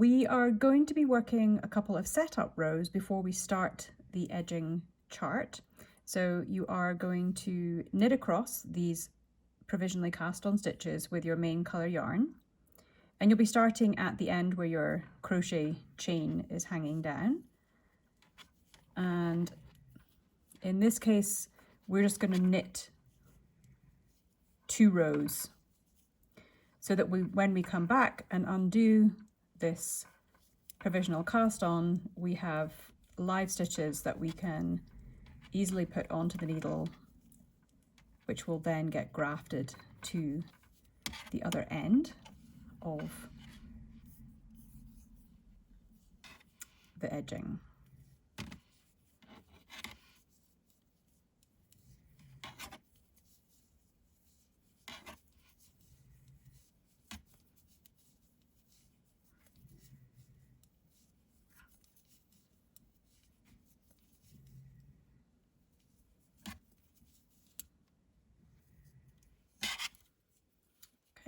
We are going to be working a couple of setup rows before we start the edging chart. So you are going to knit across these provisionally cast on stitches with your main colour yarn, and you'll be starting at the end where your crochet chain is hanging down. And in this case, we're just going to knit 2 rows so that when we come back and undo this provisional cast on, we have live stitches that we can easily put onto the needle, which will then get grafted to the other end of the edging.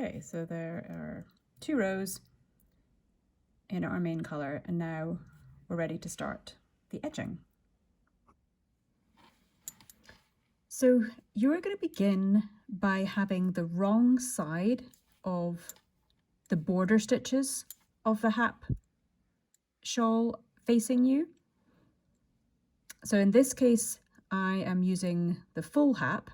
Okay, so there are 2 rows in our main colour, and now we're ready to start the edging. So you're going to begin by having the wrong side of the border stitches of the Hap shawl facing you. So in this case, I am using the full Hap.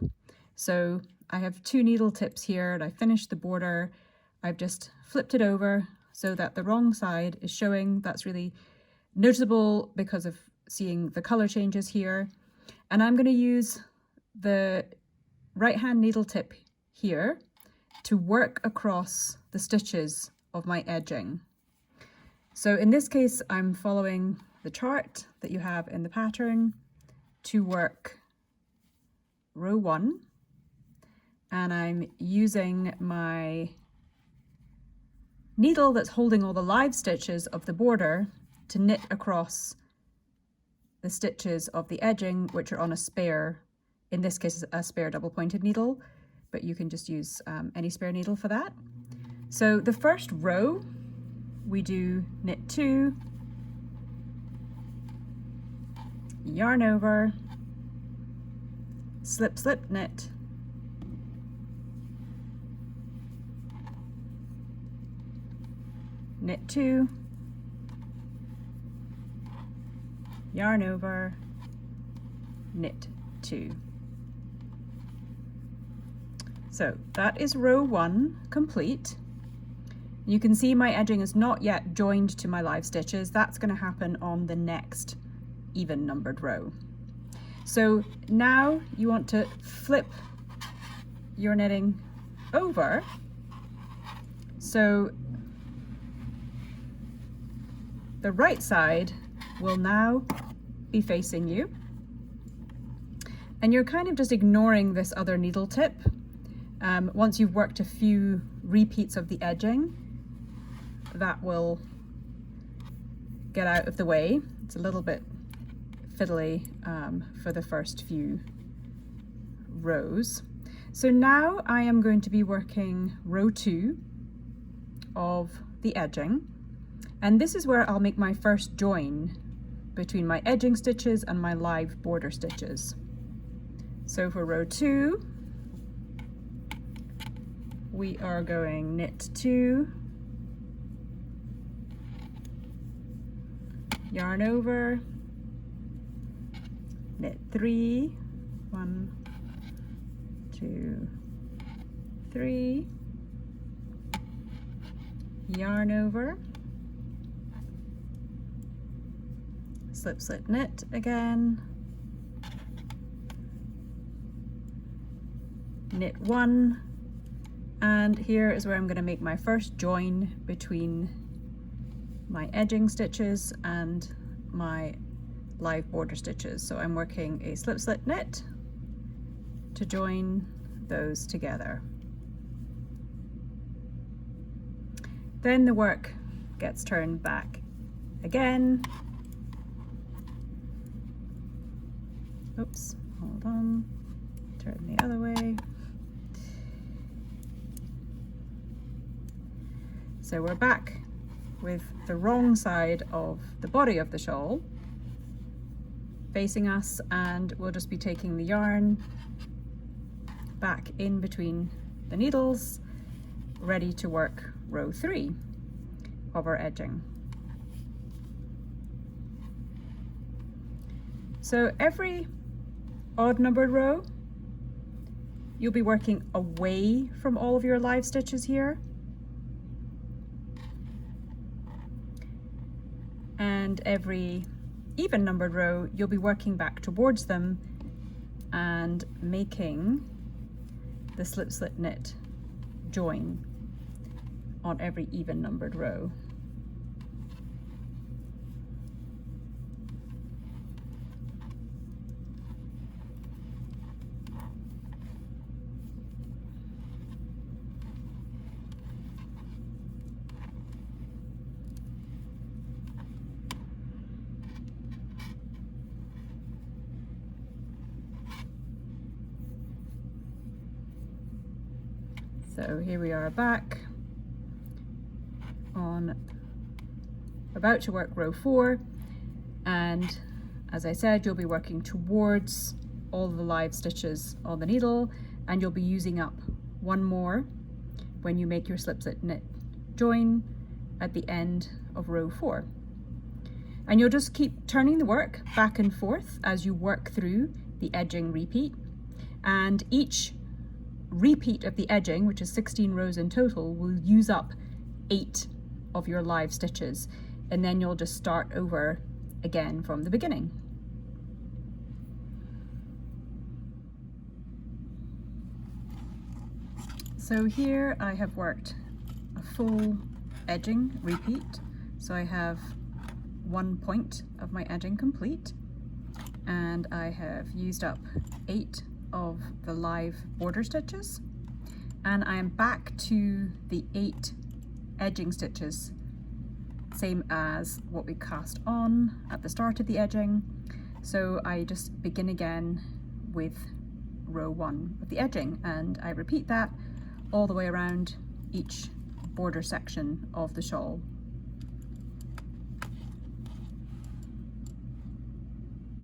So I have 2 needle tips here, and I finished the border. I've just flipped it over so that the wrong side is showing. That's really noticeable because of seeing the color changes here. And I'm going to use the right hand needle tip here to work across the stitches of my edging. So in this case, I'm following the chart that you have in the pattern to work row 1. And I'm using my needle that's holding all the live stitches of the border to knit across the stitches of the edging, which are on a spare, in this case a spare double pointed needle, but you can just use any spare needle for that. So the first row we do knit 2, yarn over, slip slip knit, knit 2, yarn over, knit 2. So that is row 1 complete. You can see my edging is not yet joined to my live stitches. That's going to happen on the next even numbered row. So now you want to flip your knitting over. So the right side will now be facing you, and you're kind of just ignoring this other needle tip. Once you've worked a few repeats of the edging, that will get out of the way. It's a little bit fiddly for the first few rows. So now I am going to be working row 2 of the edging, and this is where I'll make my first join between my edging stitches and my live border stitches. So for row 2, we are going knit 2, yarn over, knit 3, 1, 2, 3, yarn over, slip slip knit again, knit 1, and here is where I'm going to make my first join between my edging stitches and my live border stitches. So I'm working a slip slip knit to join those together. Then the work gets turned back again. Oops, hold on, turn the other way. So we're back with the wrong side of the body of the shawl facing us, and we'll just be taking the yarn back in between the needles, ready to work row 3 of our edging. So every odd numbered row, you'll be working away from all of your live stitches here. And every even numbered row, you'll be working back towards them and making the slip slip knit join on every even numbered row. So here we are back on, about to work row 4, and as I said, you'll be working towards all the live stitches on the needle, and you'll be using up one more when you make your slip slip knit join at the end of row 4. And you'll just keep turning the work back and forth as you work through the edging repeat, and each repeat of the edging, which is 16 rows in total, will use up 8 of your live stitches, and then you'll just start over again from the beginning. So here I have worked a full edging repeat, so I have 1 point of my edging complete, and I have used up 8 of the live border stitches, and I am back to the 8 edging stitches, same as what we cast on at the start of the edging. So I just begin again with row 1 of the edging, and I repeat that all the way around each border section of the shawl.